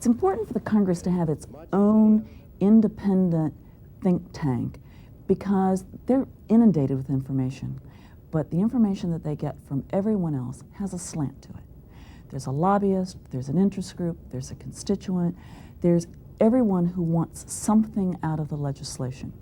It's important for the Congress to have its own independent think tank because they're inundated with information, but the information that they get from everyone else has a slant to it. There's a lobbyist, there's an interest group, there's a constituent, there's everyone who wants something out of the legislation.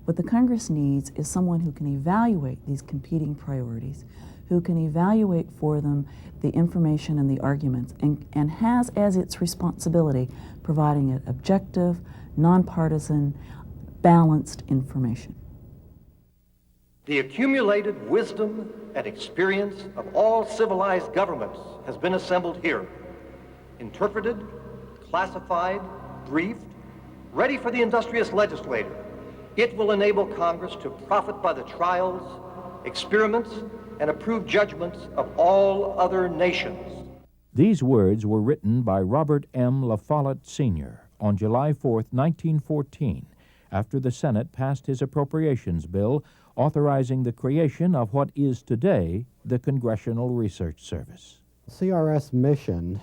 What the Congress needs is someone who can evaluate these competing priorities, who can evaluate for them the information and the arguments, and has as its responsibility providing it objective, nonpartisan, balanced information. The accumulated wisdom and experience of all civilized governments has been assembled here, interpreted, classified, briefed, ready for the industrious legislator. It will enable Congress to profit by the trials, experiments, and approved judgments of all other nations. These words were written by Robert M. La Follette, Sr. on July 4, 1914, after the Senate passed his appropriations bill authorizing the creation of what is today the Congressional Research Service. CRS Mission,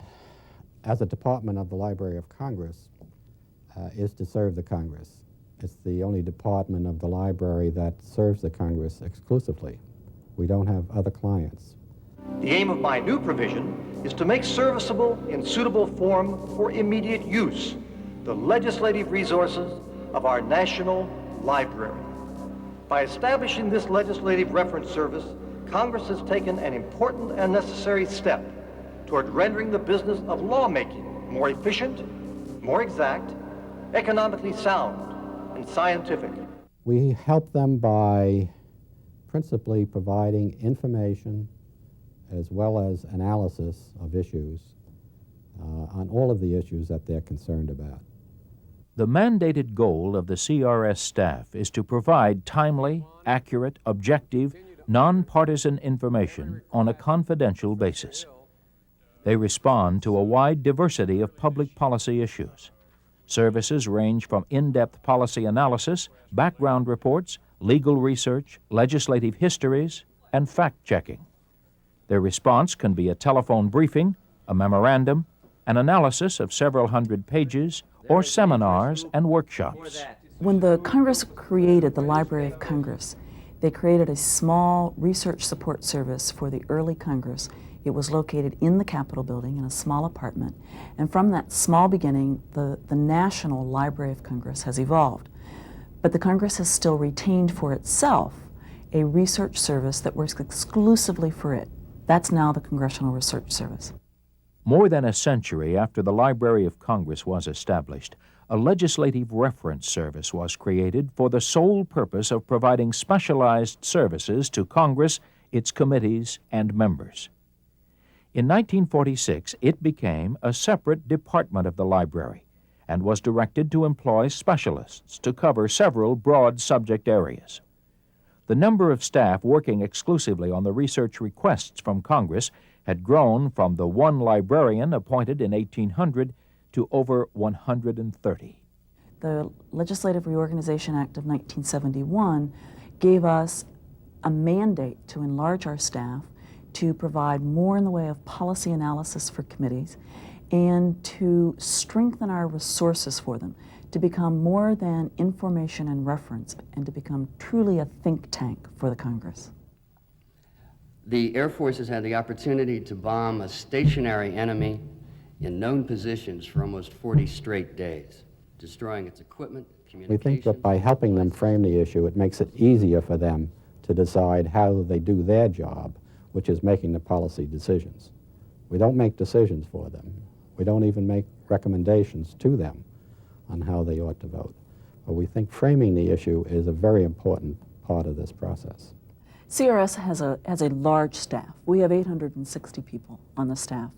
as a department of the Library of Congress, is to serve the Congress. It's the only department of the library that serves the Congress exclusively. We don't have other clients. The aim of my new provision is to make serviceable in suitable form for immediate use the legislative resources of our National Library. By establishing this legislative reference service, Congress has taken an important and necessary step toward rendering the business of lawmaking more efficient, more exact, economically sound, and scientific. We help them by principally providing information as well as analysis of issues on all of the issues that they're concerned about. The mandated goal of the CRS staff is to provide timely, accurate, objective, nonpartisan information on a confidential basis. They respond to a wide diversity of public policy issues. Services range from in-depth policy analysis, background reports, legal research, legislative histories, and fact-checking. Their response can be a telephone briefing, a memorandum, an analysis of several hundred pages, or seminars and workshops. When the Congress created the Library of Congress, they created a small research support service for the early Congress. It was located in the Capitol building in a small apartment. And from that small beginning, the National Library of Congress has evolved. But the Congress has still retained for itself a research service that works exclusively for it. That's now the Congressional Research Service. More than a century after the Library of Congress was established, a legislative reference service was created for the sole purpose of providing specialized services to Congress, its committees, and members. In 1946, it became a separate department of the library and was directed to employ specialists to cover several broad subject areas. The number of staff working exclusively on the research requests from Congress had grown from the one librarian appointed in 1800 to over 130. The Legislative Reorganization Act of 1971 gave us a mandate to enlarge our staff, to provide more in the way of policy analysis for committees, and to strengthen our resources for them, to become more than information and reference, and to become truly a think tank for the Congress. The Air Force has had the opportunity to bomb a stationary enemy in known positions for almost 40 straight days, destroying its equipment, communications. We think that by helping them frame the issue, it makes it easier for them to decide how they do their job, which is making the policy decisions. We don't make decisions for them. We don't even make recommendations to them on how they ought to vote. But we think framing the issue is a very important part of this process. CRS has a large staff. We have 860 people on the staff,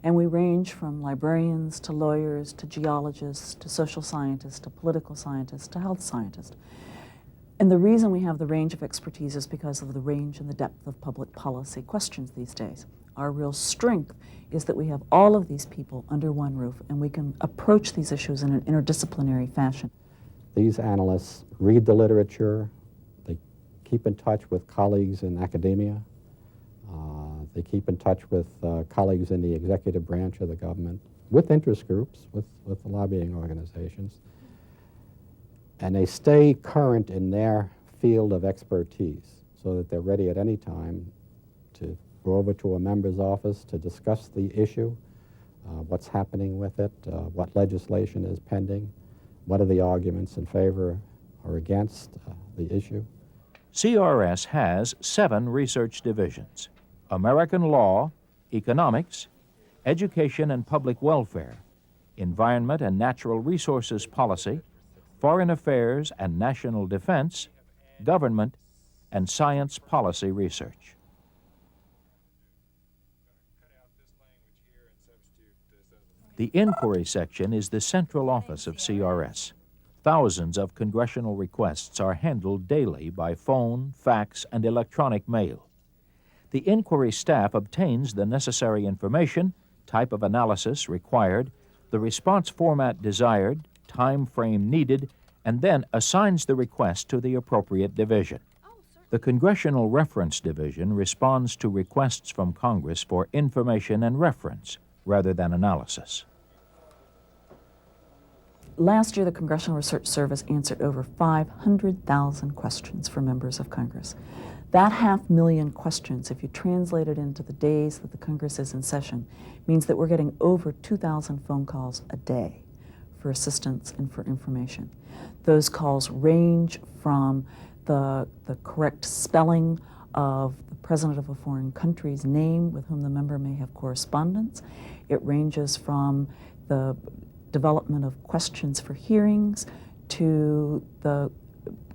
and we range from librarians to lawyers to geologists to social scientists to political scientists to health scientists. And the reason we have the range of expertise is because of the range and the depth of public policy questions these days. Our real strength is that we have all of these people under one roof, and we can approach these issues in an interdisciplinary fashion. These analysts read the literature, they keep in touch with colleagues in academia, they keep in touch with colleagues in the executive branch of the government, with interest groups, with the lobbying organizations, and they stay current in their field of expertise so that they're ready at any time to go over to a member's office to discuss the issue, what's happening with it, what legislation is pending, what are the arguments in favor or against the issue. CRS has 7 research divisions: American Law, Economics, Education and Public Welfare, Environment and Natural Resources Policy, Foreign Affairs and National Defense, Government, and Science Policy Research. The Inquiry Section is the central office of CRS. Thousands of congressional requests are handled daily by phone, fax, and electronic mail. The inquiry staff obtains the necessary information, type of analysis required, the response format desired, time frame needed, and then assigns the request to the appropriate division. The Congressional Reference Division responds to requests from Congress for information and reference rather than analysis. Last year, the Congressional Research Service answered over 500,000 questions for members of Congress. That 500,000 questions, if you translate it into the days that the Congress is in session, means that we're getting over 2,000 phone calls a day for assistance and for information. Those calls range from the correct spelling of the president of a foreign country's name with whom the member may have correspondence. It ranges from the development of questions for hearings to the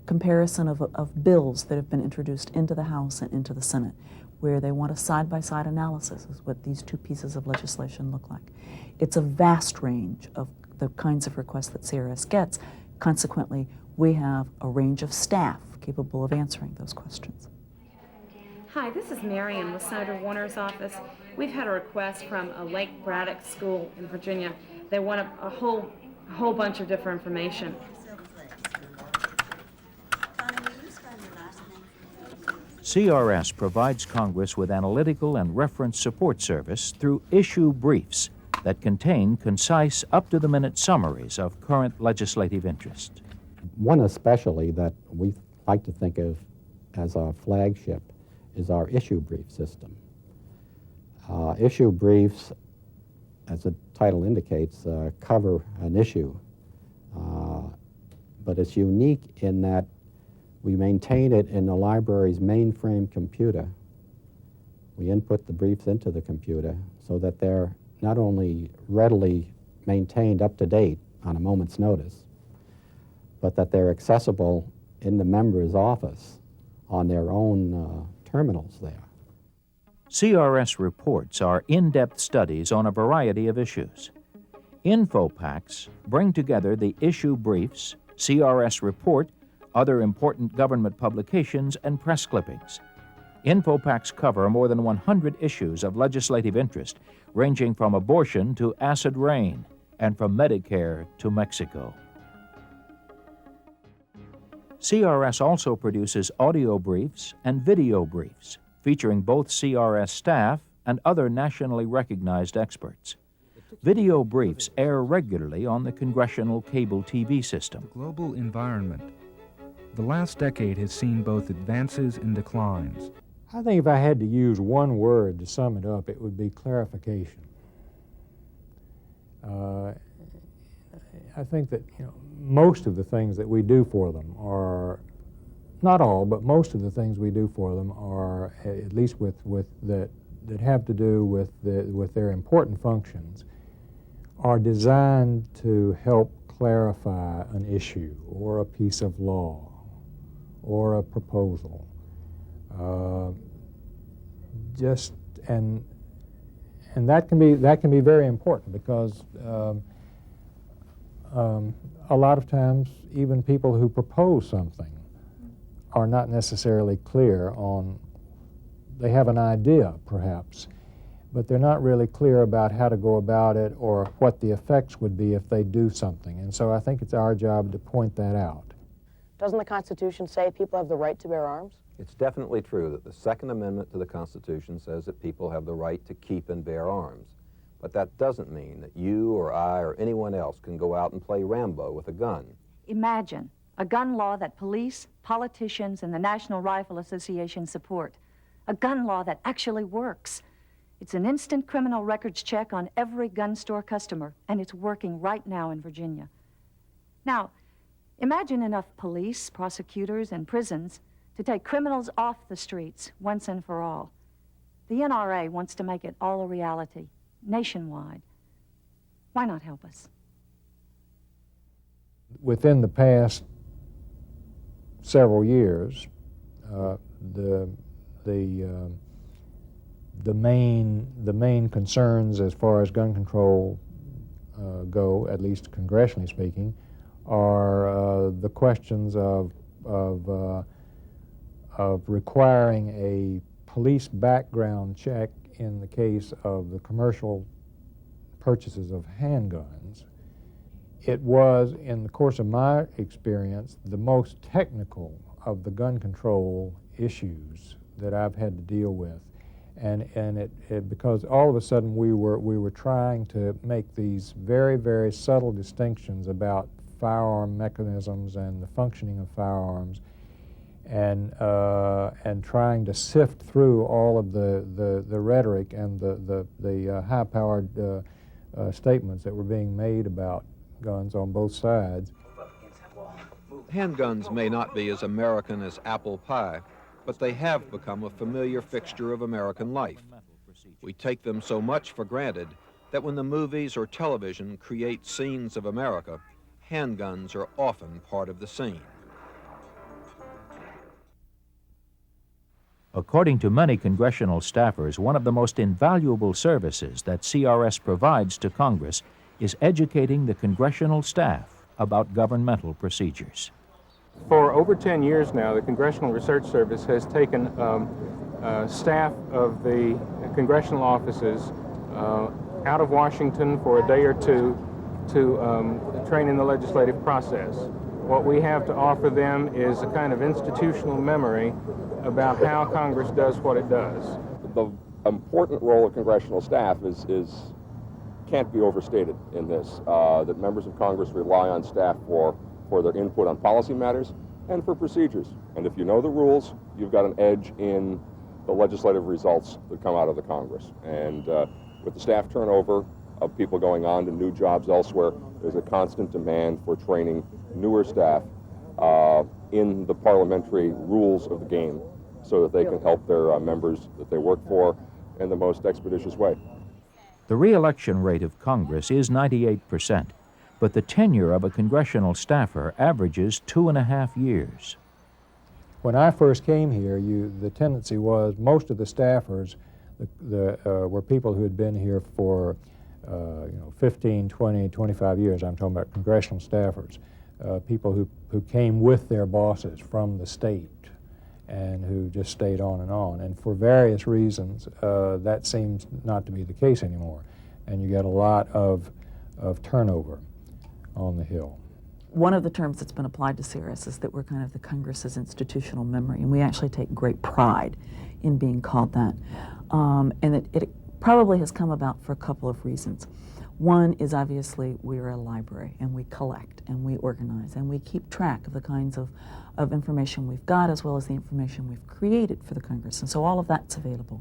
comparison of bills that have been introduced into the House and into the Senate, where they want a side-by-side analysis of what these two pieces of legislation look like. It's a vast range of the kinds of requests that CRS gets. Consequently, we have a range of staff capable of answering those questions. Hi, this is Marion with Senator Warner's office. We've had a request from a Lake Braddock school in Virginia. They want a whole bunch of different information. CRS provides Congress with analytical and reference support service through issue briefs that contain concise, up-to-the-minute summaries of current legislative interest. One especially that we like to think of as our flagship is our issue brief system. Issue briefs, as the title indicates, cover an issue, but it's unique in that we maintain it in the library's mainframe computer. We input the briefs into the computer so that they're not only readily maintained up to date on a moment's notice, but that they're accessible in the member's office on their own terminals there. CRS reports are in-depth studies on a variety of issues. Info packs bring together the issue briefs, CRS report, other important government publications, and press clippings. Info packs cover more than 100 issues of legislative interest, ranging from abortion to acid rain, and from Medicare to Mexico. CRS also produces audio briefs and video briefs, featuring both CRS staff and other nationally recognized experts. Video briefs air regularly on the Congressional cable TV system. Global environment. The last decade has seen both advances and declines. I think if I had to use one word to sum it up, it would be clarification. I think that most of the things that we do for them are, not all, but most of the things we do for them are, at least with that have to do with their important functions, are designed to help clarify an issue or a piece of law or a proposal. And that can be very important because a lot of times even people who propose something are not necessarily clear on, they have an idea perhaps, but they're not really clear about how to go about it or what the effects would be if they do something. And so I think it's our job to point that out. Doesn't the Constitution say people have the right to bear arms? It's definitely true that the Second Amendment to the Constitution says that people have the right to keep and bear arms. But that doesn't mean that you or I or anyone else can go out and play Rambo with a gun. Imagine a gun law that police, politicians, and the National Rifle Association support. A gun law that actually works. It's an instant criminal records check on every gun store customer, and it's working right now in Virginia. Now, imagine enough police, prosecutors, and prisons to take criminals off the streets once and for all. The NRA wants to make it all a reality, nationwide. Why not help us? Within the past several years, the main concerns as far as gun control go, at least congressionally speaking, are the questions of requiring a police background check in the case of the commercial purchases of handguns. It was, in the course of my experience, the most technical of the gun control issues that I've had to deal with. And it because all of a sudden we were trying to make these very, very subtle distinctions about firearm mechanisms and the functioning of firearms, and trying to sift through all of the rhetoric and the high-powered statements that were being made about guns on both sides. Handguns may not be as American as apple pie, but they have become a familiar fixture of American life. We take them so much for granted that when the movies or television create scenes of America, handguns are often part of the scene. According to many congressional staffers, one of the most invaluable services that CRS provides to Congress is educating the congressional staff about governmental procedures. For over 10 years now, the Congressional Research Service has taken staff of the congressional offices out of Washington for a day or two to train in the legislative process. What we have to offer them is a kind of institutional memory about how Congress does what it does. The important role of congressional staff can't be overstated in this, that members of Congress rely on staff for their input on policy matters and for procedures. And if you know the rules, you've got an edge in the legislative results that come out of the Congress. And with the staff turnover of people going on to new jobs elsewhere, there's a constant demand for training newer staff in the parliamentary rules of the game so that they can help their members that they work for in the most expeditious way. The re-election rate of Congress is 98%, but the tenure of a congressional staffer averages 2.5 years. When I first came here, the tendency was most of the staffers were people who had been here for 15, 20, 25 years. I'm talking about congressional staffers, people who came with their bosses from the state and who just stayed on. And for various reasons, that seems not to be the case anymore. And you get a lot of turnover on the Hill. One of the terms that's been applied to CRS is that we're kind of the Congress's institutional memory, and we actually take great pride in being called that. And it probably has come about for a couple of reasons. One is obviously we're a library, and we collect, and we organize, and we keep track of the kinds of information we've got as well as the information we've created for the Congress, and so all of that's available.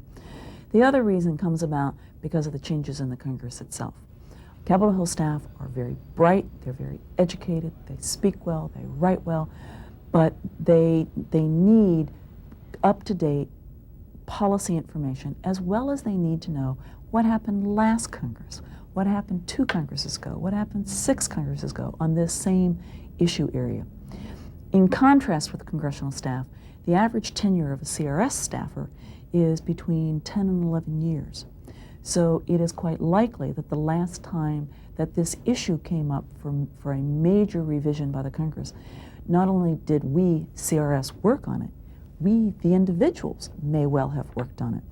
The other reason comes about because of the changes in the Congress itself. Capitol Hill staff are very bright, they're very educated, they speak well, they write well, but they need up-to-date policy information as well as they need to know what happened last Congress, what happened 2 Congresses ago, what happened 6 Congresses ago on this same issue area. In contrast with congressional staff, the average tenure of a CRS staffer is between 10 and 11 years. So it is quite likely that the last time that this issue came up for a major revision by the Congress, not only did we, CRS, work on it, we, the individuals, may well have worked on it.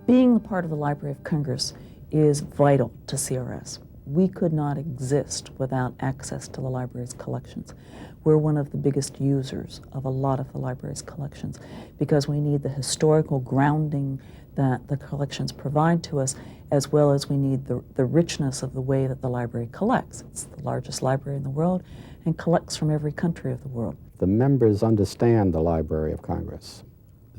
Being a part of the Library of Congress is vital to CRS. we could not exist without access to the library's collections. We're one of the biggest users of a lot of the library's collections because we need the historical grounding that the collections provide to us, as well as we need the richness of the way that the library collects. It's the largest library in the world and collects from every country of the world. The members understand the Library of Congress.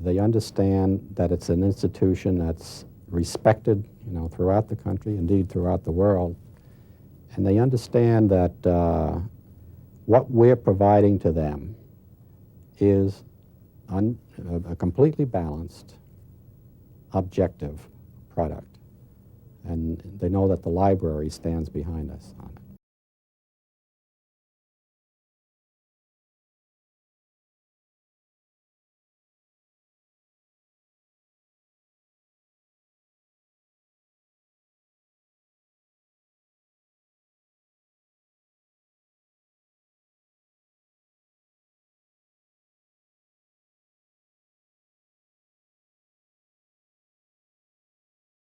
They understand that it's an institution that's respected, throughout the country, indeed throughout the world. And they understand that what we're providing to them is a completely balanced, objective product. And they know that the library stands behind us on it.